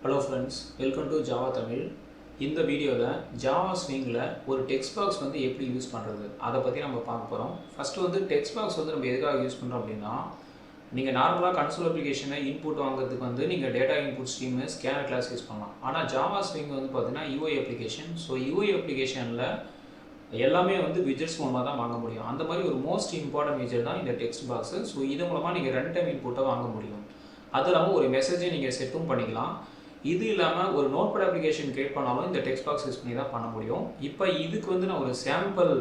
Hello friends, welcome to Java Tamil. இந்த வீடியோவில் Java ஸ்விங்கில் ஒரு டெக்ஸ்ட் பாக்ஸ் வந்து எப்படி யூஸ் பண்ணுறது அதை பற்றி நம்ம பார்க்க போகிறோம். ஃபஸ்ட்டு வந்து டெக்ஸ்ட் பாக்ஸ் வந்து நம்ம எதுக்காக யூஸ் பண்ணுறோம் அப்படின்னா, நீங்கள் நார்மலாக கன்சோல் அப்ளிகேஷனை இன்புட் வாங்குறதுக்கு வந்து நீங்கள் data input stream scanner class use பண்ணலாம். ஆனால் ஜாவா ஸ்விங் வந்து பார்த்தீங்கன்னா யூஐ அப்ளிகேஷன். ஸோ யூஐ அப்ளிகேஷனில் எல்லாமே வந்து விஜெட்ஸ் மூலமாக தான் வாங்க முடியும். அந்த மாதிரி ஒரு மோஸ்ட் இம்பார்ட்டன்ட் விஜெட் தான் இந்த டெக்ஸ்ட் பாக்ஸு. ஸோ இது மூலமாக நீங்கள் ரன் டைம் இன்புட்டை வாங்க முடியும். அது இல்லாமல் ஒரு மெசேஜை நீங்கள் செட்டும் பண்ணிக்கலாம். இது இல்லாமல் ஒரு நோட்பேட் அப்ளிகேஷன் கிரியேட் பண்ணாலும் இந்த டெக்ஸ்ட் பாக்ஸ் யூஸ் பண்ணி தான் பண்ண முடியும். இப்போ இதுக்கு வந்து நான் ஒரு சாம்பிள்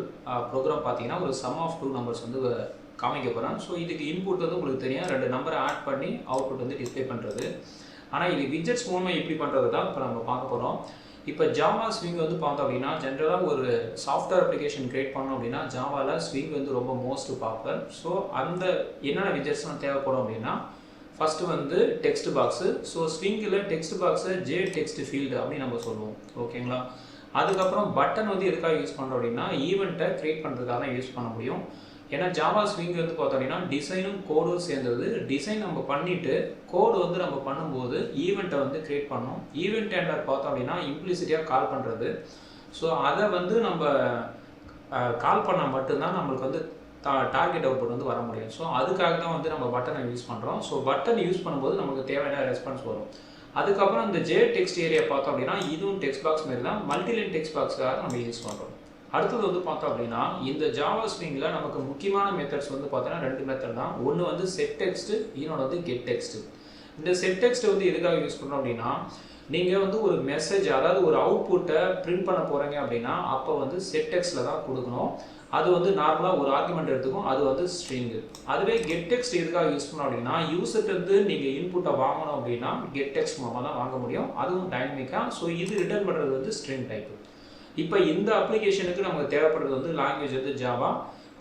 ப்ரோக்ராம் பார்த்தீங்கன்னா ஒரு சம் ஆஃப் 2 நம்பர்ஸ் வந்து காமிக்க போகிறேன். ஸோ இதுக்கு இன்புட் வந்து உங்களுக்கு தெரியும், 2 நம்பரை ஆட் பண்ணி அவுட்புட் வந்து டிஸ்பிளே பண்ணுறது. ஆனால் இது விஜெட்ஸ் மூலமாக எப்படி பண்ணுறது தான் இப்போ நம்ம பார்க்க போகிறோம். இப்போ ஜாவா ஸ்விங் வந்து பார்த்தோம் அப்படின்னா, ஜென்ரலாக ஒரு சாஃப்ட்வேர் அப்ளிகேஷன் கிரியேட் பண்ணோம் அப்படின்னா ஜாவாவில் ஸ்விங் வந்து ரொம்ப மோஸ்ட் பாப்புலர். ஸோ அந்த என்னென்ன விஜெட்ஸ்லாம் தேவைப்படும் அப்படின்னா, ஃபஸ்ட்டு வந்து டெக்ஸ்ட் பாக்ஸு. ஸோ ஸ்விங்கில் டெக்ஸ்ட் பாக்ஸை ஜே டெக்ஸ்ட் ஃபீல்டு அப்படின்னு நம்ம சொல்லுவோம், ஓகேங்களா. அதுக்கப்புறம் பட்டன் வந்து எதுக்காக யூஸ் பண்ணுறோம் அப்படின்னா, ஈவெண்ட்டை க்ரியேட் பண்ணுறதுக்காக தான் யூஸ் பண்ண முடியும். ஏன்னா ஜாவா ஸ்விங் வந்து பார்த்தோம் அப்படின்னா டிசைனும் கோடும் சேர்ந்தது. டிசைன் நம்ம பண்ணிவிட்டு கோடு வந்து நம்ம பண்ணும்போது ஈவெண்ட்டை வந்து க்ரியேட் பண்ணோம். ஈவெண்ட் ஹேண்ட்லர் பார்த்தோம் அப்படின்னா இம்ப்ளிசிட்டியாக கால் பண்ணுறது. ஸோ அதை வந்து நம்ம கால் பண்ணால் மட்டும்தான் நம்மளுக்கு வந்து டார்கெட் அவுட்புட் வந்து வர முடியும். ஸோ அதுக்காக தான் வந்து நம்ம பட்டனை யூஸ் பண்ணுறோம். ஸோ பட்டன் யூஸ் பண்ணும்போது நமக்கு தேவையான ரெஸ்பான்ஸ் வரும். அதுக்கப்புறம் இந்த ஜே டெக்ஸ்ட் ஏரியா பார்த்தோம் அப்படின்னா இதுவும் டெக்ஸ்ட் பாக்ஸ் மாரி தான், மல்டிலைன் டெக்ஸ்ட் பாக்ஸ்க்காக நம்ம யூஸ் பண்ணுறோம். அடுத்தது வந்து பார்த்தோம் அப்படின்னா, இந்த ஜாவா ஸ்விங்கில் நமக்கு முக்கியமான மெத்தட்ஸ் வந்து பார்த்தோன்னா 2 மெத்தட் தான். ஒன்று வந்து செட் டெக்ஸ்ட்டு, இன்னொன்று வந்து கெட் டெக்ஸ்ட்டு. இந்த செட் டெக்ஸ்ட் வந்து எதுக்காக யூஸ் பண்ணுறோம் அப்படின்னா, நீங்கள் வந்து ஒரு மெசேஜ், அதாவது ஒரு அவுட்புட்டை பிரிண்ட் பண்ண போகிறீங்க அப்படின்னா அப்போ வந்து செட் டெக்ஸ்ட்டில் தான் கொடுக்கணும். அது வந்து நார்மலாக ஒரு ஆர்குமெண்ட் எடுத்துக்கும், அது வந்து ஸ்ட்ரிங்கு. அதுவே கெட் டெக்ஸ்ட் எதுக்காக யூஸ் பண்ணோம் அப்படின்னா, யூசர்கிட்டருந்து நீங்கள் இன்புட்டை வாங்கணும் அப்படின்னா கெட் டெக்ஸ்ட் மூலமாக தான் வாங்க முடியும், அதுவும் டைனமிக்காக. ஸோ இது ரிட்டர்ன் பண்ணுறது வந்து ஸ்ட்ரிங் டைப்பு. இப்போ இந்த அப்ளிகேஷனுக்கு நமக்கு தேவைப்படுறது வந்து லாங்குவேஜ் வந்து ஜாவா.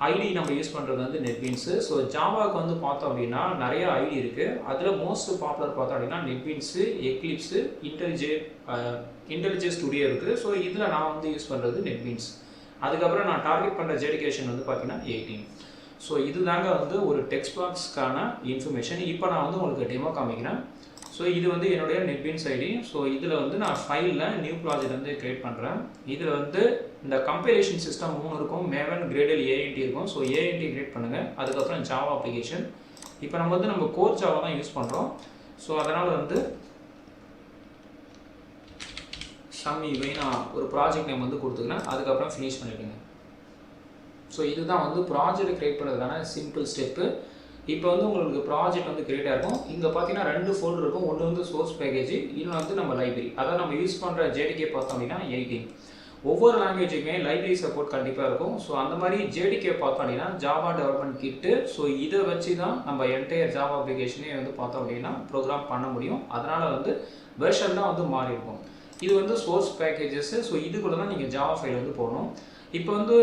ஐடி நம்ம யூஸ் பண்ணுறது வந்து நெட்பீன்ஸு. ஸோ ஜாவாவுக்கு வந்து பார்த்தோம் அப்படின்னா நிறைய ஐடி இருக்குது. அதில் மோஸ்ட் பாப்புலர் பார்த்தோம் அப்படின்னா நெட்பீன்ஸு, எக்லிப்ஸு, இன்டெலிஜே ஸ்டுடியோ இருக்குது. ஸோ இதில் நான் வந்து யூஸ் பண்ணுறது நெட்பீன்ஸ். அதுக்கப்புறம் நான் டார்கெட் பண்ணுற ஜெடிகேஷன் வந்து பார்த்தீங்கன்னா 18. ஸோ இதுதாங்க வந்து ஒரு டெக்ஸ்ட் பாக்ஸ்க்கான இன்ஃபர்மேஷன். இப்போ நான் வந்து உங்களுக்கு டெமோ காமிக்கிறேன். ஸோ இது வந்து என்னுடைய நெட்பீன்ஸ் ஐடி. ஸோ இதில் வந்து நான் ஃபைலில் நியூ ப்ராஜெக்ட் வந்து கிரியேட் பண்ணுறேன். இதில் வந்து இந்த கம்பைலேஷன் சிஸ்டம் 3 இருக்கும், மேவன், கிரேடல், ஏஎன்டி இருக்கும். ஸோ ஏஎன்டி கிரியேட் பண்ணுங்கள். அதுக்கப்புறம் ஜாவா அப்ளிகேஷன். இப்போ நம்ம கோர் ஜாவா தான் யூஸ் பண்ணுறோம். ஸோ அதனால் வந்து இவை நான் ஒரு ப்ராஜெக்ட் நேம் வந்து கொடுத்துக்கிறேன். அதுக்கப்புறம் ஃபினிஷ் பண்ணிவிடுங்க. ஸோ இதுதான் வந்து ப்ராஜெக்ட் கிரியேட் பண்ணுறதுக்கான சிம்பிள் ஸ்டெப்பு. இப்போ வந்து உங்களுக்கு ப்ராஜெக்ட் வந்து கிரியேட் ஆகும். இங்கே பார்த்தீங்கன்னா 2 ஃபோல்டர் இருக்கும். ஒன்று வந்து சோர்ஸ் பேக்கேஜ், இன்னொன்று வந்து நம்ம லைப்ரரி. அதாவது நம்ம யூஸ் பண்ணுற ஜேடிகே பார்த்தோம் அப்படின்னா 18. ஒவ்வொரு லாங்குவேஜுக்குமே லைப்ரரி சப்போர்ட் கண்டிப்பாக இருக்கும். ஸோ அந்த மாதிரி ஜேடிகே பார்த்தோம் அப்படின்னா ஜாவா டெவலப்மெண்ட் கிட்டு. ஸோ இதை வச்சு தான் நம்ம என்டையர் ஜாவா அப்ளிகேஷனே வந்து பார்த்தோம் அப்படின்னா ப்ரோக்ராம் பண்ண முடியும். அதனால் வந்து வெர்ஷன் தான் வந்து மாறி இருக்கும். இது வந்து சோர்ஸ் பேக்கேஜஸ். ஸோ இதுக்குள்ள தான் நீங்கள் ஜாவா ஃபைல் வந்து போடணும். இப்போ வந்து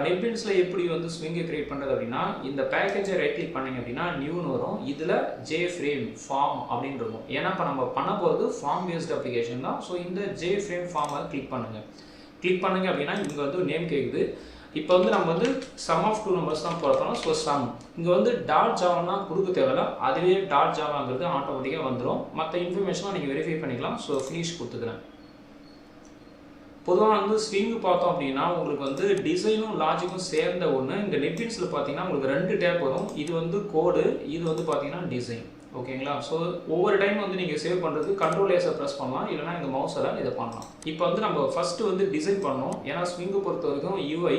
நெட்பீன்ஸில் எப்படி வந்து ஸ்விங்கை கிரியேட் பண்ணுறது அப்படின்னா, இந்த பேக்கேஜை ரைட் கிளிக் பண்ணிங்க அப்படின்னா நியூன்னு வரும். இதில் ஜே ஃப்ரேம் ஃபார்ம் அப்படின்னு இருக்கும். ஏன்னா இப்போ நம்ம பண்ண போகிறது ஃபார்ம் பேஸ்ட் அப்ளிகேஷன் தான். ஸோ இந்த ஜே ஃப்ரேம் ஃபார்மை கிளிக் பண்ணுங்க அப்படின்னா இங்கே வந்து நேம் கேட்குது. இப்போ வந்து நம்ம வந்து சம் ஆஃப் 2 நம்பர்ஸ் தான் போடுறோம். ஸோ சம் இங்கே வந்து டாட் ஜாவானா கொடுக்க தேவையில்ல, அதுவே டாட் ஜாவாங்கிறது ஆட்டோமேட்டிக்காக வந்துடும். மற்ற இன்ஃபர்மேஷனாக நீங்கள் வெரிஃபை பண்ணிக்கலாம். ஸோ ஃபினிஷ் கொடுத்துக்கிறேன். பொதுவாக வந்து ஸ்விங் பார்த்தோம் அப்படின்னா உங்களுக்கு வந்து டிசைனும் லாஜிக்கும் சேர்ந்த ஒன்று. இந்த நெட்பீன்ஸில் பார்த்தீங்கன்னா உங்களுக்கு 2 டேப் வரும். இது வந்து கோடு, இது வந்து பார்த்தீங்கன்னா டிசைன், ஓகேங்களா. ஸோ ஒவ்வொரு டைம் வந்து நீங்கள் சேவ் பண்ணுறதுக்கு கண்ட்ரோல் ப்ரெஸ் பண்ணலாம், இல்லைனா இந்த மவுஸால் இதை பண்ணலாம். இப்போ வந்து நம்ம ஃபஸ்ட்டு வந்து டிசைன் பண்ணோம். ஏன்னா ஸ்விங்கை பொறுத்த வரைக்கும் யூஐ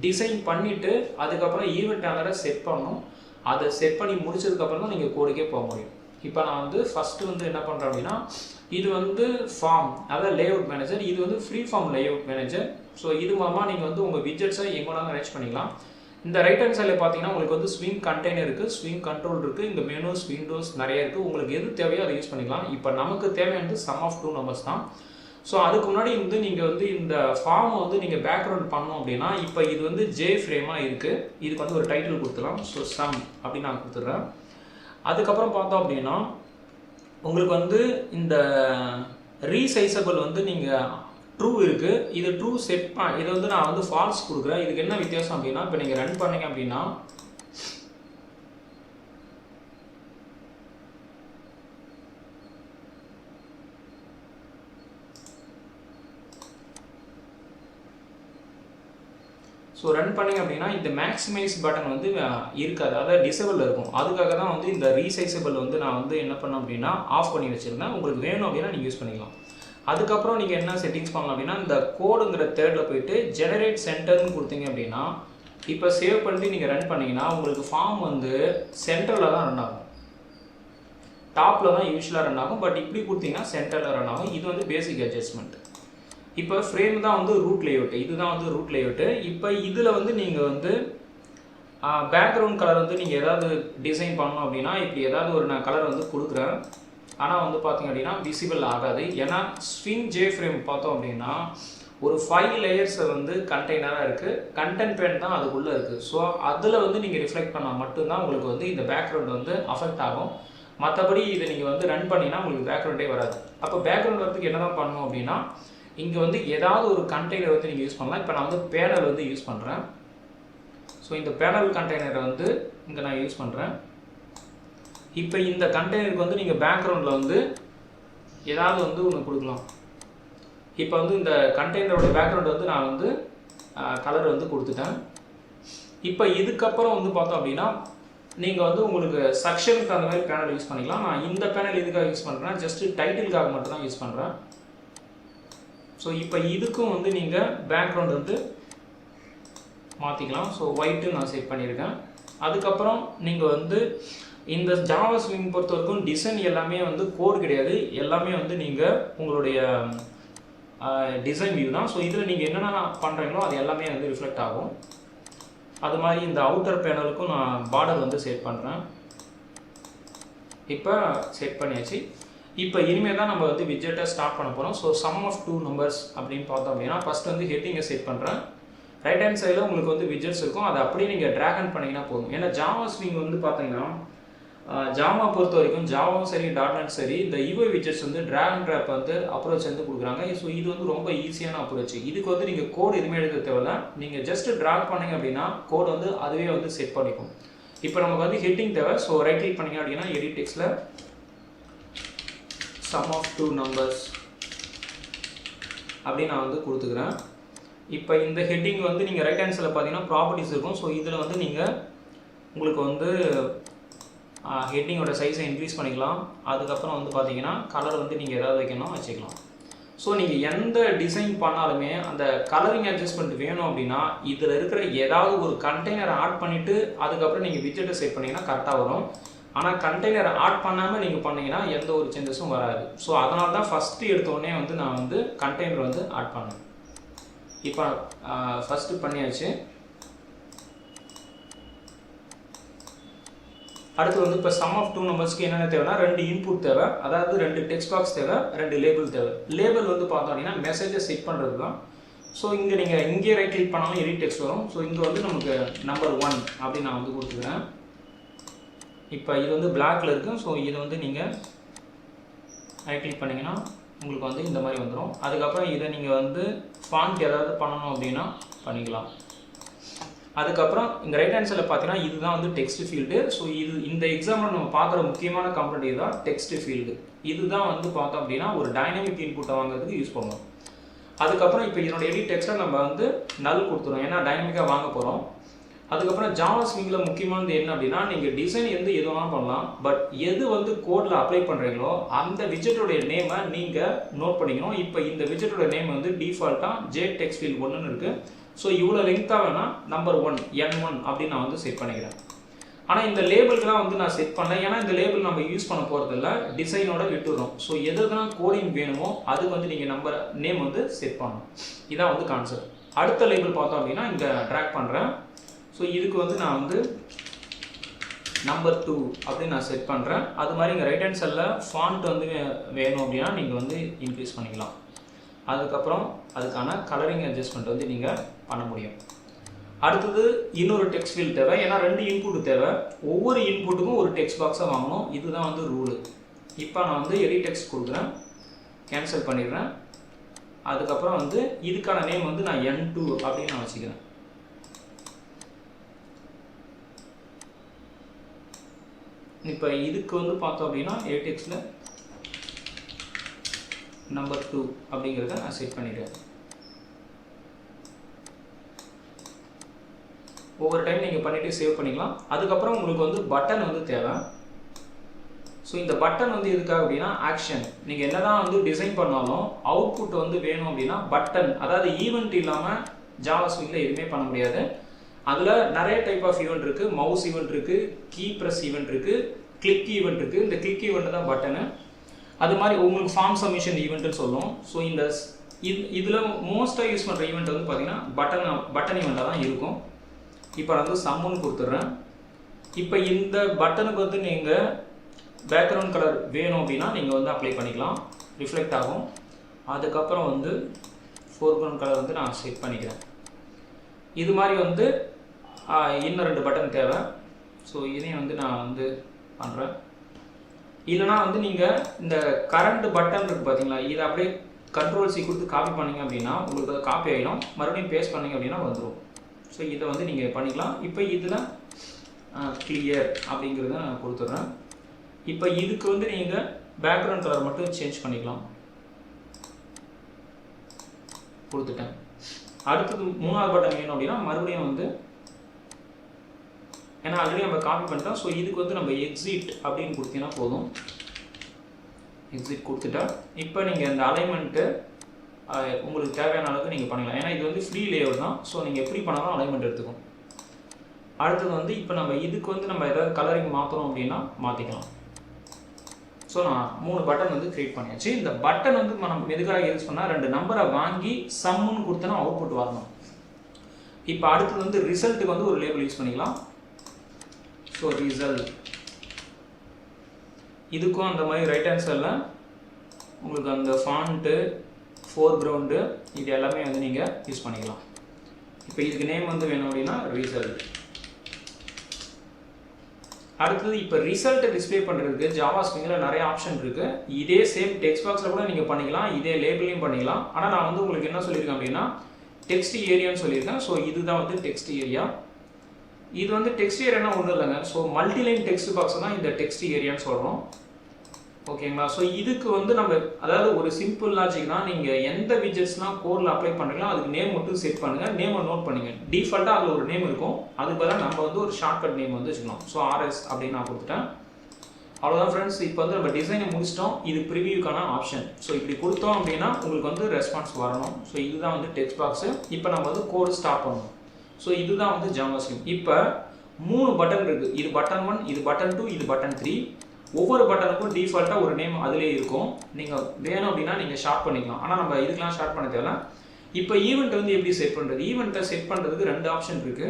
டிசைன் பண்ணிவிட்டு அதுக்கப்புறம் ஈவெண்ட் ஹேண்ட்லரை செட் பண்ணணும். அதை செட் பண்ணி முடிச்சதுக்கப்புறம் தான் நீங்கள் கோடுக்கே போக முடியும். இப்போ நான் வந்து ஃபஸ்ட்டு வந்து என்ன பண்ணுறேன் அப்படின்னா, இது வந்து ஃபார்ம், அதாவது லேஅவுட் மேனேஜர். இது வந்து free form layout manager. So இது மூலமாக நீங்கள் வந்து உங்கள் விஜெட்ஸை எங்கே வேணாலும் அரேஞ்ச் பண்ணிக்கலாம். இந்த ரைட் ஹேண்ட் சைடில் பார்த்தீங்கன்னா உங்களுக்கு வந்து ஸ்விங் கண்டெய்னர் இருக்குது, ஸ்விங் கண்ட்ரோல் இருக்குது, இந்த மெனூஸ், விண்டோஸ் நிறைய இருக்குது. உங்களுக்கு எது தேவையோ அதை யூஸ் பண்ணிக்கலாம். இப்போ நமக்கு தேவையானது சம் ஆஃப் 2 நம்பர்ஸ் தான். ஸோ அதுக்கு முன்னாடி வந்து நீங்கள் வந்து இந்த ஃபார்மை வந்து நீங்கள் பேக்ரவுண்ட் பண்ணோம் அப்படின்னா, இப்போ இது வந்து ஜே ஃப்ரேமாக இருக்குது. இதுக்கு வந்து ஒரு டைட்டில் கொடுத்துலாம். ஸோ சம் அப்படின்னு நான் கொடுத்துட்றேன். அதுக்கப்புறம் பார்த்தோம் அப்படின்னா உங்களுக்கு வந்து இந்த ரீசைசபிள் வந்து நீங்கள் ட்ரூ இருக்குது. இது ட்ரூ செட் இதை வந்து நான் வந்து ஃபால்ஸ் கொடுக்குறேன். இதுக்கு என்ன வித்தியாசம் அப்படின்னா, இப்போ நீங்கள் ரன் பண்ணீங்க அப்படின்னா ஸோ ரன் பண்ணிங்க அப்படின்னா இந்த மேக்ஸிமைஸ் பட்டன் வந்து இருக்காது, அதாவது டிசேபிள் இருக்கும். அதுக்காக தான் வந்து இந்த ரீசைசபிள் வந்து நான் வந்து என்ன பண்ணேன் அப்படின்னா ஆஃப் பண்ணி வச்சுருந்தேன். உங்களுக்கு வேணும் அப்படின்னா நீங்கள் யூஸ் பண்ணிக்கலாம். அதுக்கப்புறம் நீங்கள் என்ன செட்டிங்ஸ் பண்ணலாம் அப்படின்னா இந்த கோடுங்கிற தேர்டில் போயிட்டு ஜெனரேட் சென்டர்னு கொடுத்தீங்க அப்படின்னா இப்போ சேவ் பண்ணிட்டு நீங்கள் ரன் பண்ணிங்கன்னா உங்களுக்கு ஃபார்ம் வந்து சென்டரில் தான் ரன் ஆகும். டாப்பில் தான் யூஸ்வலாக ரன் ஆகும், பட் இப்படி கொடுத்தீங்கன்னா சென்டரில் ரன் ஆகும். இது வந்து பேசிக் அட்ஜஸ்ட்மெண்ட். இப்போ ஃப்ரேம் தான் வந்து ரூட் லேஅவுட்டு, இதுதான் வந்து ரூட் லேஅவுட்டு. இப்போ இதில் வந்து நீங்கள் வந்து பேக்ரவுண்ட் கலர் வந்து நீங்கள் ஏதாவது டிசைன் பண்ணணும் அப்படின்னா இப்படி ஏதாவது ஒரு நான் கலர் வந்து கொடுக்குறேன். ஆனால் வந்து பார்த்தீங்க அப்படின்னா விசிபிள் ஆகாது. ஏன்னா ஸ்விங் ஜே ஃப்ரேம் பார்த்தோம் அப்படின்னா ஒரு 5 லேயர்ஸ் வந்து கண்டெய்னராக இருக்குது, கண்டென்ட் பேன் தான் அதுக்குள்ளே இருக்குது. ஸோ அதில் வந்து நீங்கள் ரிஃப்ளெக்ட் பண்ணால் மட்டும்தான் உங்களுக்கு வந்து இந்த பேக்ரவுண்ட் வந்து அஃபெக்ட் ஆகும். மற்றபடி இதை நீங்கள் வந்து ரன் பண்ணிங்கன்னா உங்களுக்கு பேக்ரவுண்டே வராது. அப்போ பேக்ரவுண்ட் வரதுக்கு என்ன தான் பண்ணணும் அப்படின்னா இங்கே வந்து ஏதாவது ஒரு கண்டெய்னர் வந்து நீங்கள் யூஸ் பண்ணலாம். இப்போ நான் வந்து பேனல் வந்து யூஸ் பண்ணுறேன். ஸோ இந்த பேனல் கண்டெய்னரை வந்து இங்கே நான் யூஸ் பண்ணுறேன். இப்போ இந்த கண்டெய்னருக்கு வந்து நீங்கள் பேக்ரவுண்டில் வந்து ஏதாவது வந்து ஒன்று கொடுக்கலாம். இப்போ வந்து இந்த கண்டெய்னரோட பேக்ரவுண்ட் வந்து நான் வந்து கலர் வந்து கொடுத்துட்டேன். இப்போ இதுக்கப்புறம் வந்து பார்த்தோம் அப்படின்னா நீங்கள் வந்து உங்களுக்கு செக்ஷனுக்கு அந்த மாதிரி பேனல் யூஸ் பண்ணிக்கலாம். நான் இந்த பேனல் எதுக்காக யூஸ் பண்ணுறேன், ஜஸ்ட்டு டைட்டிலுக்காக மட்டும் தான் யூஸ் பண்ணுறேன். ஸோ இப்போ இதுக்கும் வந்து நீங்கள் பேக்ரவுண்ட் வந்து மாற்றிக்கலாம். ஸோ ஒயிட்டு நான் செட் பண்ணியிருக்கேன். அதுக்கப்புறம் நீங்கள் வந்து இந்த ஜாவா ஸ்விங் பொறுத்த வரைக்கும் டிசைன் எல்லாமே வந்து கோட் கிடையாது, எல்லாமே வந்து நீங்கள் உங்களுடைய டிசைன் வியூ தான். ஸோ இதில் நீங்கள் என்னென்ன பண்ணுறீங்களோ அது எல்லாமே வந்து ரிஃப்ளெக்ட் ஆகும். அது மாதிரி இந்த அவுட்டர் பேனலுக்கும் நான் பார்டர் வந்து செட் பண்ணுறேன். இப்போ செட் பண்ணியாச்சு. இப்போ இனிமேல் தான் நம்ம வந்து விட்ஜெட்டை ஸ்டார்ட் பண்ண போகிறோம். ஸோ சம் ஆஃப் 2 நம்பர்ஸ் அப்படின்னு பார்த்தோம் அப்படின்னா ஃபஸ்ட் வந்து ஹெட்டிங்கை செட் பண்ணுறேன். ரைட் ஹேண்ட் சைடில் உங்களுக்கு வந்து விட்ஜெட்ஸ் இருக்கும், அதை அப்படியே நீங்கள் ட்ராக் அண்ட் பண்ணிங்கன்னா போதும். ஏன்னா ஜாவா ஸ்விங் வந்து பார்த்தீங்கன்னா ஜாவா பொறுத்த வரைக்கும் ஜாவாவும் சரி டாட்நெட் சரி இந்த யூஐ விட்ஜெட்ஸ் வந்து ட்ராக் அண்ட் ட்ராப் வந்து அப்ரோச் வந்து கொடுக்குறாங்க. ஸோ இது வந்து ரொம்ப ஈஸியான அப்ரோச். இதுக்கு வந்து நீங்கள் கோட் எதுவுமே எடுக்க தேவையில்ல, நீங்கள் ஜஸ்ட் ட்ராக் பண்ணிங்க அப்படின்னா கோட் வந்து அதுவே வந்து செட் பண்ணிக்கும். இப்போ நமக்கு வந்து ஹெட்டிங் தேவை. ஸோ ரைட் கிளிக் பண்ணிங்க அப்படின்னா எடிட் டெக்ஸ்ட்டில் sum of 2 numbers அப்படி நான் வந்து கொடுத்துக்கிறேன். இப்போ இந்த ஹெட்டிங் வந்து நீங்கள் ரைட் ஹேண்ட் சைடில் பார்த்தீங்கன்னா ப்ராப்பர்ட்டிஸ் இருக்கும். ஸோ இதில் வந்து நீங்கள் உங்களுக்கு வந்து ஹெட்டிங்கோட சைஸை இன்க்ரீஸ் பண்ணிக்கலாம். அதுக்கப்புறம் வந்து பார்த்தீங்கன்னா கலர் வந்து நீங்கள் எதாவது வைக்கணும் வச்சுக்கலாம். ஸோ நீங்கள் எந்த டிசைன் பண்ணாலுமே அந்த கலரிங் அட்ஜஸ்ட்மெண்ட் வேணும் அப்படின்னா இதில் இருக்கிற ஏதாவது ஒரு கண்டெய்னரை ஆட் பண்ணிவிட்டு அதுக்கப்புறம் நீங்கள் விட்ஜெட்டை செட் பண்ணிங்கன்னா கரெக்டாக வரும். ஆனால் கண்டெய்னர் ஆட் பண்ணாமல் நீங்கள் பண்ணிங்கன்னா எந்த ஒரு சேஞ்சஸும் வராது. ஸோ அதனால தான் ஃபஸ்ட்டு எடுத்தோடனே வந்து நான் வந்து கண்டெய்னர் வந்து ஆட் பண்ணேன். இப்போ ஃபஸ்ட்டு பண்ணியாச்சு. அடுத்து வந்து இப்போ சம் ஆஃப் 2 நம்பர்ஸ்க்கு என்னென்ன தேவைன்னா 2 இன்புட் தேவை, அதாவது 2 டெக்ஸ்ட் பாக்ஸ் தேவை, 2 லேபிள் தேவை. லேபிள் வந்து பார்த்தோம் அப்படின்னா மெசேஜை செட் பண்ணுறது தான். ஸோ இங்கே நீங்கள் இங்கே ரைட் கிளிக் பண்ணாலும் எடிட் டெக்ஸ்ட் வரும். ஸோ இங்கே வந்து நமக்கு நம்பர் 1 அப்படின்னு நான் வந்து கொடுத்துக்கிறேன். இப்போ இது வந்து பிளாக்ல இருக்குது. ஸோ இதை வந்து நீங்கள் ரைட் கிளிக் பண்ணிங்கன்னா உங்களுக்கு வந்து இந்த மாதிரி வந்துடும். அதுக்கப்புறம் இதை நீங்கள் வந்து ஃபாண்ட் ஏதாவது பண்ணணும் அப்படின்னா பண்ணிக்கலாம். அதுக்கப்புறம் இங்கே ரைட் ஹேண்ட் சைடில் பார்த்தீங்கன்னா இதுதான் வந்து டெக்ஸ்ட் ஃபீல்டு. ஸோ இது இந்த எக்ஸாம்பிள் நம்ம பார்க்குற முக்கியமான காம்பனண்ட் இதுதான் டெக்ஸ்ட் ஃபீல்டு. இதுதான் வந்து பார்த்தோம் அப்படின்னா ஒரு டைனமிக் இன்புட்டை வாங்குறதுக்கு யூஸ் பண்ணுவோம். அதுக்கப்புறம் இப்போ இதனோட எடிட் டெக்ஸ்ட்டை நம்ம வந்து நல் கொடுத்துருவோம், ஏன்னா டைனமிக்காக வாங்க போகிறோம். அதுக்கப்புறம் ஜாவா ஸ்விங்கில் முக்கியமானது என்ன அப்படின்னா நீங்கள் டிசைன் எது வேணாலும் பண்ணலாம், பட் எது வந்து கோடில் அப்ளை பண்ணுறீங்களோ அந்த விட்ஜெட்டோடைய நேமை நீங்கள் நோட் பண்ணிக்கணும். இப்போ இந்த விட்ஜெட்டோட நேம் வந்து டிஃபால்ட்டாக JTextField 1ன்னு இருக்குது. ஸோ இவ்வளோ லெங்க்த்தாக வேணால் நம்பர் 1 N1 அப்படின்னு நான் வந்து செட் பண்ணிக்கிறேன். ஆனால் இந்த லேபிள்லாம் வந்து நான் செட் பண்ணேன், ஏன்னா இந்த லேபிள் நம்ம யூஸ் பண்ண போகிறதில்ல, டிசைனோட விட்டுறோம். ஸோ எதுதான் கோடிங் வேணுமோ அதுக்கு வந்து நீங்கள் நம்பர் நேம் வந்து செட் பண்ணணும். இதான் வந்து கான்செப்ட். அடுத்த லேபிள் பார்த்தோம் அப்படின்னா இங்கே ட்ராக் பண்ணுறேன். ஸோ இதுக்கு வந்து நான் வந்து நம்பர் 2 அப்படின்னு நான் செட் பண்ணுறேன். அது மாதிரி இங்கே ரைட் ஹேண்ட் சைடில் ஃபாண்ட் வந்து வேணும் அப்படின்னா நீங்கள் வந்து இன்க்ரீஸ் பண்ணிக்கலாம். அதுக்கப்புறம் அதுக்கான கலரிங் அட்ஜஸ்ட்மெண்ட் வந்து நீங்கள் பண்ண முடியும். அடுத்தது இன்னொரு டெக்ஸ்ட் ஃபீல்ட் தேவை, ஏன்னா 2 இன்புட் தேவை. ஒவ்வொரு இன்புட்டுக்கும் ஒரு டெக்ஸ்ட் பாக்ஸாக வாங்கணும். இதுதான் வந்து ரூலு. இப்போ நான் வந்து எடிட் டெக்ஸ்ட் கொடுக்குறேன், கேன்சல் பண்ணிடுறேன். அதுக்கப்புறம் வந்து இதுக்கான நேம் வந்து நான் N2 அப்படின்னு நான் வச்சுக்கிறேன். இப்போ இதுக்கு வந்து பார்த்தோம் அப்படின்னா ஏடெக்ஸில் நம்பர் 2 அப்படிங்கிறத நான் செட் பண்ணிடுறேன். ஒவ்வொரு டைம் நீங்கள் பண்ணிவிட்டு சேவ் பண்ணிக்கலாம். அதுக்கப்புறம் உங்களுக்கு வந்து பட்டன் வந்து தேவை. ஸோ இந்த பட்டன் வந்து எதுக்காக அப்படின்னா ஆக்ஷன். நீங்கள் என்ன தான் வந்து டிசைன் பண்ணாலும் அவுட்புட் வந்து வேணும் அப்படின்னா பட்டன், அதாவது ஈவெண்ட் இல்லாமல் ஜாவா ஸ்விங்கில் எதுவுமே பண்ண முடியாது. அதில் நிறைய டைப் ஆஃப் ஈவெண்ட் இருக்குது. மவுஸ் ஈவெண்ட் இருக்குது, கீ ப்ரெஸ் ஈவெண்ட் இருக்குது, கிளிக் ஈவெண்ட் இருக்குது. இந்த கிளிக் ஈவெண்ட் தான் பட்டனு. அது மாதிரி உங்களுக்கு ஃபார்ம் சப்மிஷன் ஈவெண்ட்டுன்னு சொல்லுவோம். ஸோ இந்த இதில் மோஸ்ட்டாக யூஸ் பண்ணுற ஈவெண்ட் வந்து பார்த்தீங்கன்னா பட்டன் ஈவெண்ட்டாக தான் இருக்கும். இப்போ நான் வந்து சம்முன்னு கொடுத்துட்றேன். இப்போ இந்த பட்டனுக்கு வந்து நீங்கள் பேக்ரவுண்ட் கலர் வேணும் அப்படின்னா நீங்கள் வந்து அப்ளை பண்ணிக்கலாம், ரிஃப்ளெக்ட் ஆகும். அதுக்கப்புறம் வந்து ஃபோர்க்ரவுண்ட் கலர் வந்து நான் செட் பண்ணிக்கிறேன். இது மாதிரி வந்து இன்னும் 2 பட்டன் தேவை. ஸோ இதையும் வந்து நான் வந்து பண்ணுறேன். இல்லைனா வந்து நீங்கள் இந்த கரண்ட் பட்டன் இருக்குது பார்த்தீங்களா, இதை அப்படியே Ctrl+C கொடுத்து காப்பி பண்ணிங்க அப்படின்னா உங்களுக்கு அது காப்பி ஆகிடும். மறுபடியும் பேஸ்ட் பண்ணிங்க அப்படின்னா வந்துடும். ஸோ இதை வந்து நீங்கள் பண்ணிக்கலாம். இப்போ இதில் கிளியர் அப்படிங்கிறத நான் கொடுத்துட்றேன். இப்போ இதுக்கு வந்து நீங்கள் பேக்ரவுண்ட் கலர் மட்டும் சேஞ்ச் பண்ணிக்கலாம், கொடுத்துட்டேன். அடுத்தது 3வது பட்டன் வேணும் அப்படின்னா மறுபடியும் வந்து, ஏன்னா ஆல்ரெடி நம்ம காப்பி பண்ணிட்டோம். ஸோ இதுக்கு வந்து நம்ம எக்ஸிட் அப்படின்னு கொடுத்தீங்கன்னா போதும். எக்ஸிட் கொடுத்துட்டா இப்போ நீங்கள் இந்த அலைன்மெண்ட்டு உங்களுக்கு தேவையான அளவுக்கு நீங்கள் பண்ணிக்கலாம். ஏன்னா இது வந்து ஃப்ரீ லேஅவுட் தான். ஸோ நீங்கள் எப்படி பண்ணாலும் அலைன்மெண்ட் எடுத்துக்கும். அடுத்தது வந்து இப்போ நம்ம இதுக்கு வந்து நம்ம ஏதாவது கலரிங் மாற்றணும் அப்படின்னா மாற்றிக்கலாம். ஸோ நான் 3 பட்டன் வந்து க்ரியேட் பண்ணியாச்சு. இந்த பட்டன் வந்து நம்ம எதுக்காக யூஸ் பண்ணால் 2 நம்பரை வாங்கி சம்முன்னு கொடுத்தனா அவுட்புட் வரணும். இப்போ அடுத்தது வந்து ரிசல்ட்டுக்கு வந்து ஒரு லேபிள் யூஸ் பண்ணிக்கலாம். ஸோ ரிசல்ட், இதுக்கும் அந்த மாதிரி ரைட் ஹேண்ட் சைடில் உங்களுக்கு அந்த ஃபாண்ட்டு, ஃபோர்க்ரவுண்டு இது எல்லாமே வந்து நீங்கள் யூஸ் பண்ணிக்கலாம். இப்போ இதுக்கு நேம் வந்து வேணும் அப்படின்னா ரிசல்ட். அடுத்தது இப்போ ரிசல்ட்டை டிஸ்பிளே பண்ணுறதுக்கு ஜாவா ஸ்விங்கில் நிறைய ஆப்ஷன் இருக்குது. இதே சேம் டெக்ஸ்ட் பாக்ஸில் கூட நீங்கள் பண்ணிக்கலாம், இதே லேபிளையும் பண்ணிக்கலாம். ஆனால் நான் வந்து உங்களுக்கு என்ன சொல்லியிருக்கேன் அப்படின்னா டெக்ஸ்ட் ஏரியான்னு சொல்லியிருக்கேன். ஸோ இதுதான் வந்து டெக்ஸ்ட் ஏரியா. இது வந்து டெக்ஸ்ட் ஏரியானா ஒன்றும் இல்லைங்க. ஸோ மல்டிலைன் டெக்ஸ்ட் பாக்ஸ் தான் இந்த டெக்ஸ்ட் ஏரியான்னு சொல்கிறோம். ஓகேங்களா? ஸோ இதுக்கு வந்து நம்ம அதாவது ஒரு சிம்பிள் லாஜிக் தான். நீங்கள் எந்த விஜெட்ஸ்லாம் கோடில் அப்ளை பண்ணுறீங்களோ அதுக்கு நேம் மட்டும் செட் பண்ணுங்கள், நேமை நோட் பண்ணுங்க. டிஃபால்ட்டாக அதில் ஒரு நேம் இருக்கும். அதுக்கு பதிலாக நம்ம வந்து ஒரு ஷார்ட்கட் நேம் வந்து வச்சுக்கணும். ஸோ RS அப்படின்னு நான் கொடுத்துட்டேன். அவ்வளோதான் ஃப்ரெண்ட்ஸ். இப்போ வந்து நம்ம டிசைனை முடிச்சிட்டோம். இது ப்ரிவியூக்கான ஆப்ஷன். ஸோ இப்படி கொடுத்தோம் அப்படின்னா உங்களுக்கு வந்து ரெஸ்பான்ஸ் வரணும். ஸோ இதுதான் வந்து டெக்ஸ்ட் பாக்ஸு. இப்போ நம்ம வந்து கோடு ஸ்டார்ட் பண்ணணும். ஸோ இதுதான் வந்து ஜாவா ஸ்விங். இப்போ 3 பட்டன் இருக்குது. இது பட்டன் 1, இது பட்டன் 2, இது பட்டன் 3. ஒவ்வொரு பட்டனுக்கும் டிஃபால்ட்டாக ஒரு நேம் அதிலே இருக்கும். நீங்கள் வேணும் அப்படின்னா நீங்கள் ஷார்ட் பண்ணிக்கலாம். ஆனால் நம்ம இதுக்கெலாம் ஷார்ட் பண்ண தேவை. இப்போ ஈவெண்ட் வந்து எப்படி செட் பண்ணுறது? ஈவெண்ட்டை செட் பண்ணுறதுக்கு 2 ஆப்ஷன் இருக்குது.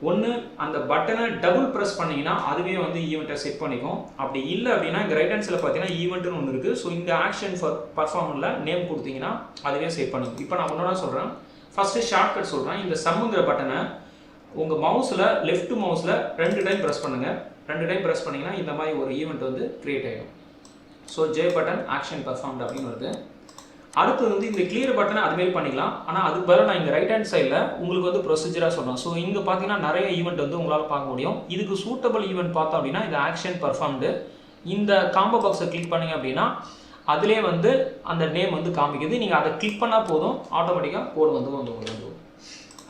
ஒன்று, அந்த பட்டனை டபுள் ப்ரெஸ் பண்ணிங்கன்னா அதுவே வந்து ஈவெண்ட்டை செட் பண்ணிக்கும். அப்படி இல்லை அப்படின்னா இங்கே ரைட் ஹேண்ட் சைடில் பார்த்தீங்கன்னா ஈவெண்ட்னு ஒன்று இருக்குது. ஸோ இந்த ஆக்ஷன் ஃபார் பர்ஃபார்மில் நேம் கொடுத்தீங்கன்னா அதுவே செட் பண்ணிக்கும். இப்போ நான் ஒன்றா சொல்கிறேன். ஃபஸ்ட்டு ஷார்ட்கட் சொல்கிறேன். இந்த சம்முங்கிற பட்டனை உங்கள் மவுஸில் லெஃப்ட் மவுஸில் 2 டைம் ப்ரெஸ் பண்ணுங்கள். 2 டைம் ப்ரெஸ் பண்ணிங்கன்னா இந்த மாதிரி ஒரு ஈவெண்ட் வந்து க்ரியேட் ஆகிடும். So J button action performed அப்படின்னு வருது. அடுத்து வந்து இந்த கிளியர் பட்டனை அதுமாரி பண்ணிக்கலாம். ஆனால் அதுக்கு பதிலாக நான் இந்த ரைட் ஹேண்ட் சைடில் உங்களுக்கு வந்து ப்ரொசீஜராக சொல்கிறேன். ஸோ இங்கே பார்த்தீங்கன்னா நிறைய ஈவெண்ட் வந்து உங்களால் பார்க்க முடியும். இதுக்கு சூட்டபிள் ஈவெண்ட் பார்த்தோம் அப்படின்னா இந்த ஆக்ஷன் பர்ஃபார்ம்டு இந்த காம்போ பாக்ஸை கிளிக் பண்ணிங்க அப்படின்னா அதிலே வந்து அந்த நேம் வந்து காமிக்குது. நீங்கள் அதை கிளிக் பண்ணால் போதும், ஆட்டோமேட்டிக்காக கோடு வந்து வந்துடும்.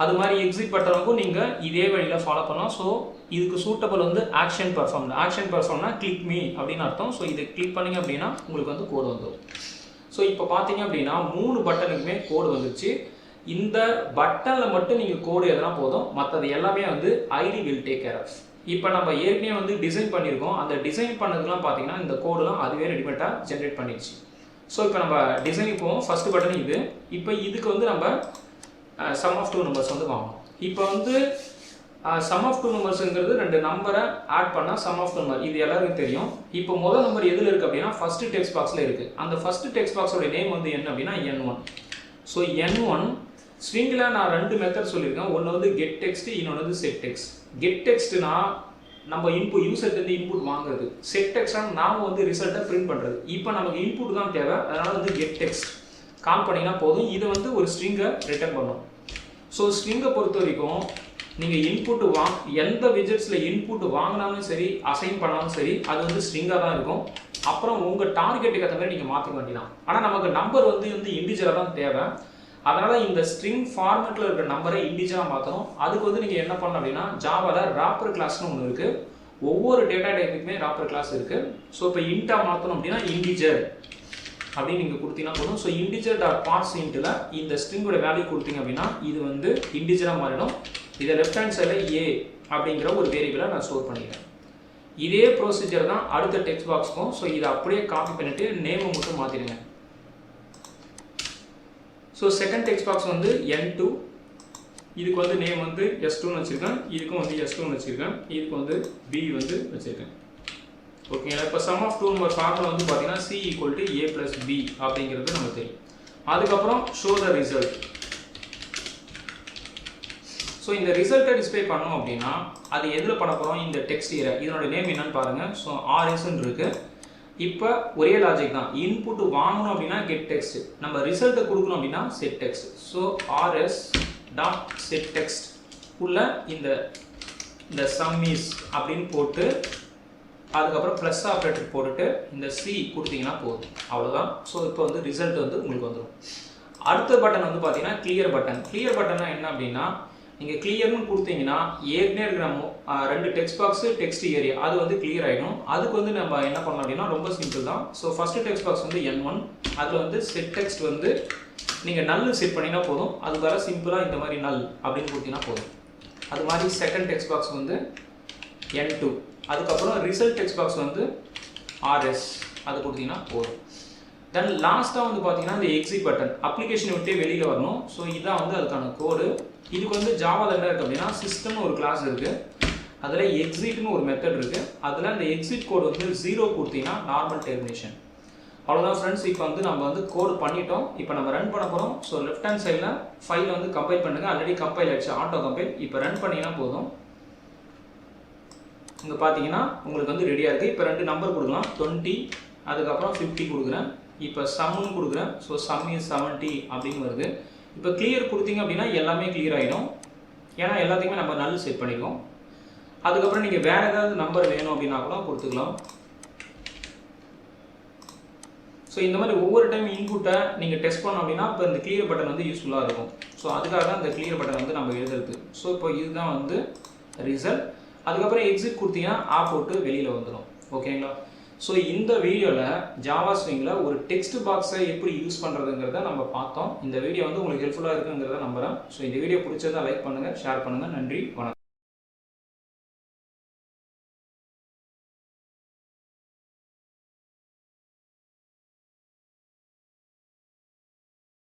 அது மாதிரி எக்ஸிட் பட்டனுக்கும் நீங்கள் இதே வழியில் ஃபாலோ பண்ணலாம். ஸோ இதுக்கு சூட்டபிள் வந்து ஆக்ஷன் பர்ஃபார்ம். ஆக்ஷன் பர்ஃபார்ம்னா கிளிக் மீ அப்படின்னு அர்த்தம். ஸோ இதை கிளிக் பண்ணிங்க அப்படின்னா உங்களுக்கு வந்து கோடு வந்துடும். ஸோ இப்போ பார்த்தீங்க அப்படின்னா 3 பட்டனுக்குமே கோடு வந்துருச்சு. இந்த பட்டனில் மட்டும் நீங்கள் கோடு எதனா போதும், மற்றது எல்லாமே வந்து ID will take care of. இப்போ நம்ம ஏற்கனவே வந்து டிசைன் பண்ணியிருக்கோம். அந்த டிசைன் பண்ணதுலாம் பார்த்தீங்கன்னா இந்த கோடுலாம் அதுவே ரெடிமேட்டாக ஜென்ரேட் பண்ணிடுச்சு. ஸோ இப்போ நம்ம டிசைனுக்கு போவோம். ஃபஸ்ட்டு பட்டன் இது. இப்போ இதுக்கு வந்து நம்ம சம் ஆஃப் 2 நம்பர்ஸ் வந்து வாங்கணும். இப்போ வந்து சம் ஆஃப் 2 நம்பர்ஸுங்கிறது 2 நம்பரை ஆட் பண்ணால் சம் ஆஃப் 2 நம்பர், இது எல்லாருக்கும் தெரியும். இப்போ முதல் நம்பர் எதில் இருக்குது அப்படின்னா ஃபஸ்ட்டு டெக்ஸ்ட் பாக்ஸில் இருக்குது. அந்த ஃபஸ்ட்டு டெக்ஸ்ட் பாக்ஸோட நேம் வந்து என்ன அப்படின்னா N1. ஸோ N1 ஸ்ட்ரிங்கில் நான் 2 மெத்தட் சொல்லியிருக்கேன். ஒன்று வந்து கெட் டெக்ஸ்ட், இன்னொன்று வந்து செட் டெக்ஸ்ட். கெட் டெக்ஸ்ட்னா நம்ம யூசர்ட்டு இன்புட் வாங்குறது. செட் டெக்ஸ்ட்னா நாம் வந்து ரிசல்ட்டை பிரிண்ட் பண்ணுறது. இப்போ நமக்கு இன்புட் தான் தேவை, அதனால் வந்து கெட் டெக்ஸ்ட் கால் பண்ணிங்கன்னா போதும். இது வந்து ஒரு ஸ்ட்ரிங்கை ரிட்டர்ன் பண்ணும். ஸோ ஸ்ட்ரிங்கை பொறுத்த வரைக்கும் நீங்கள் இன்புட் எந்த விஜெட்ஸில் இன்புட் வாங்கினாலும் சரி, அசைன் பண்ணாலும் சரி, அது வந்து ஸ்ட்ரிங்காக தான் இருக்கும். அப்புறம் உங்கள் டார்கெட்டுக்கு ஏற்ற மாதிரி நீங்கள் மாற்றிக்க வேண்டியதான். ஆனால் நமக்கு நம்பர் வந்து இண்டிஜுவலாக தான் தேவை. அதனால் இந்த ஸ்ட்ரிங் ஃபார்மேட்டில் இருக்கிற நம்பரை இண்டிஜராக மாற்றணும். அதுக்கு வந்து நீங்கள் என்ன பண்ணணும் அப்படின்னா ஜாவாவில் ராப்பர் கிளாஸ்னு ஒன்று இருக்குது. ஒவ்வொரு டேட்டா டைப்புக்குமே ராப்பர் கிளாஸ் இருக்குது. ஸோ இப்போ இன்ட்டாக மாற்றணும் அப்படின்னா இண்டிஜர் அப்படின்னு நீங்கள் கொடுத்தீங்கன்னா போதும். ஸோ இண்டிஜர் டாட் பார்ஸ் இன்ட்டில் இந்த ஸ்ட்ரிங்கோட வேல்யூ கொடுத்தீங்க அப்படின்னா இது வந்து இண்டிஜராக மாறிடும். இதை லெஃப்ட் ஹேண்ட் சைடில் ஏ அப்படிங்கிற ஒரு வேரியபிளை நான் ஸ்டோர் பண்ணிக்கிறேன். இதே ப்ரொசீஜர் தான் அடுத்த டெக்ஸ்ட் பாக்ஸ்க்கும். ஸோ இதை அப்படியே காப்பி பண்ணிவிட்டு நேமை மட்டும் மாற்றிடுங்க. ஸோ செகண்ட் டெக்ஸ்ட் பாக்ஸ் வந்து N2, இதுக்கு வந்து நேம் வந்து S2ன்னு வச்சுருக்கேன், இதுக்கும் வந்து S2ன்னு வச்சுருக்கேன், இதுக்கு வந்து B வந்து வச்சுருக்கேன். ஓகேங்களா? இப்போ சம் ஆஃப் 2 நம்பர் ஃபார்முலா வந்து பார்த்தீங்கன்னா C = A + B அப்படிங்கிறது நமக்கு தெரியும். அதுக்கப்புறம் ஷோ த ரிசல்ட். ஸோ இந்த ரிசல்ட்டை டிஸ்பிளே பண்ணோம் அப்படின்னா அது எதில் பண்ண போகிறோம்? இந்த டெக்ஸ்ட் ஏரியா. இதனோட நேம் என்னன்னு பாருங்கள். ஸோ RSன்னு இருக்குது. இப்போ ஒரே லாஜிக் தான். இன்புட் வாங்கணும் அப்படின்னா கெட் டெக்ஸ்ட், நம்ம ரிசல்ட்டை கொடுக்கணும் அப்படின்னா set text. So RS dot set text உள்ள இந்த சம் இஸ் அப்படின்னு போட்டு அதுக்கப்புறம் ப்ளஸ் ஆப்ரேட்டர் போட்டுட்டு இந்த C கொடுத்தீங்கன்னா போதும், அவ்வளோதான். ஸோ இப்போ வந்து ரிசல்ட் வந்து உங்களுக்கு வந்துடும். அடுத்த பட்டன் வந்து பார்த்தீங்கன்னா கிளியர் பட்டன். கிளியர் பட்டன்னா என்ன அப்படின்னா நீங்கள் கிளியர்னு கொடுத்தீங்கன்னா ஏற்கனவே இருக்கிற 2 டெக்ஸ்ட் பாக்ஸு டெக்ஸ்ட் ஏரியா அது வந்து கிளியர் ஆகிடும். அதுக்கு வந்து நம்ம என்ன பண்ணலாம் அப்படின்னா ரொம்ப சிம்பிள் தான். ஸோ ஃபஸ்ட்டு டெக்ஸ்ட் பாக்ஸ் வந்து N1, அதில் வந்து செட் டெக்ஸ்ட் வந்து நீங்கள் நல் செட் பண்ணினா போதும். அது வர சிம்பிளாக இந்த மாதிரி நல் அப்படின்னு கொடுத்தீங்கன்னா போதும். அது மாதிரி செகண்ட் டெக்ஸ்ட் பாக்ஸ் வந்து N2, அதுக்கப்புறம் ரிசல்ட் டெக்ஸ்ட் பாக்ஸ் வந்து RS அது கொடுத்தீங்கன்னா போதும். தென் லாஸ்ட்டாக வந்து பார்த்தீங்கன்னா இந்த எக்ஸிட் பட்டன், அப்ளிகேஷனை விட்டே வெளியில் வரணும். ஸோ இதுதான் வந்து அதுக்கான கோடு. இதுக்கு வந்து ஜாவாவில் என்ன இருக்குது அப்படின்னா சிஸ்டம்னு ஒரு கிளாஸ் இருக்குது, அதில் எக்ஸிட்னு ஒரு மெத்தட் இருக்குது. அதில் அந்த எக்ஸிட் கோடு வந்து 0 கொடுத்தீங்கன்னா நார்மல் டெர்மினேஷன். அவ்வளோதான் ஃப்ரெண்ட்ஸ். இப்போ வந்து நம்ம வந்து கோடு பண்ணிட்டோம். இப்போ நம்ம ரன் பண்ண போகிறோம். ஸோ லெஃப்ட் ஹேண்ட் சைடில் ஃபைலை வந்து கம்பைல் பண்ணுங்கள். ஆல்ரெடி கம்பைல் ஆகிடுச்சு, ஆட்டோ கம்பைல். இப்போ ரன் பண்ணிங்கன்னா போதும். இங்கே பார்த்தீங்கன்னா உங்களுக்கு வந்து ரெடியாக இருக்குது. இப்போ 2 நம்பர் கொடுக்கலாம், 20 அதுக்கப்புறம் 50 கொடுக்குறேன். இப்போ சம்னு கொடுக்குறேன். ஸோ சம் இஸ் 70 அப்படின்னு வருது. இப்போ கிளியர் கொடுத்தீங்க அப்படின்னா எல்லாமே கிளியர் ஆகிடும், ஏன்னா எல்லாத்தையுமே நம்ம நல் செட் பண்ணிடுவோம். அதுக்கப்புறம் நீங்கள் வேறு ஏதாவது நம்பர் வேணும் அப்படின்னா கூட கொடுத்துக்கலாம். ஸோ இந்த மாதிரி ஒவ்வொரு டைம் இன்புட்டை நீங்கள் டெஸ்ட் பண்ணோம் அப்படின்னா இப்போ இந்த கிளியர் பட்டன் வந்து யூஸ்ஃபுல்லாக இருக்கும். ஸோ அதுக்காக தான் இந்த கிளியர் பட்டன் வந்து நம்ம எழுதுறது. ஸோ இப்போ இதுதான் வந்து ரிசல்ட். அதுக்கப்புறம் எக்ஸிட் கொடுத்தீங்கன்னா ஆப் போட்டு வெளியில் வந்துடும். ஓகேங்களா? ஸோ இந்த வீடியோவில் ஜாவா ஸ்விங்கில் ஒரு டெக்ஸ்ட் பாக்ஸை எப்படி யூஸ் பண்ணுறதுங்கிறத நம்ம பார்த்தோம். இந்த வீடியோ வந்து உங்களுக்கு ஹெல்ப்ஃபுல்லாக இருக்குங்கிறத நம்புகிறேன். ஸோ இந்த வீடியோ பிடிச்சதா லைக் பண்ணுங்கள், ஷேர் பண்ணுங்கள். நன்றி, வணக்கம்.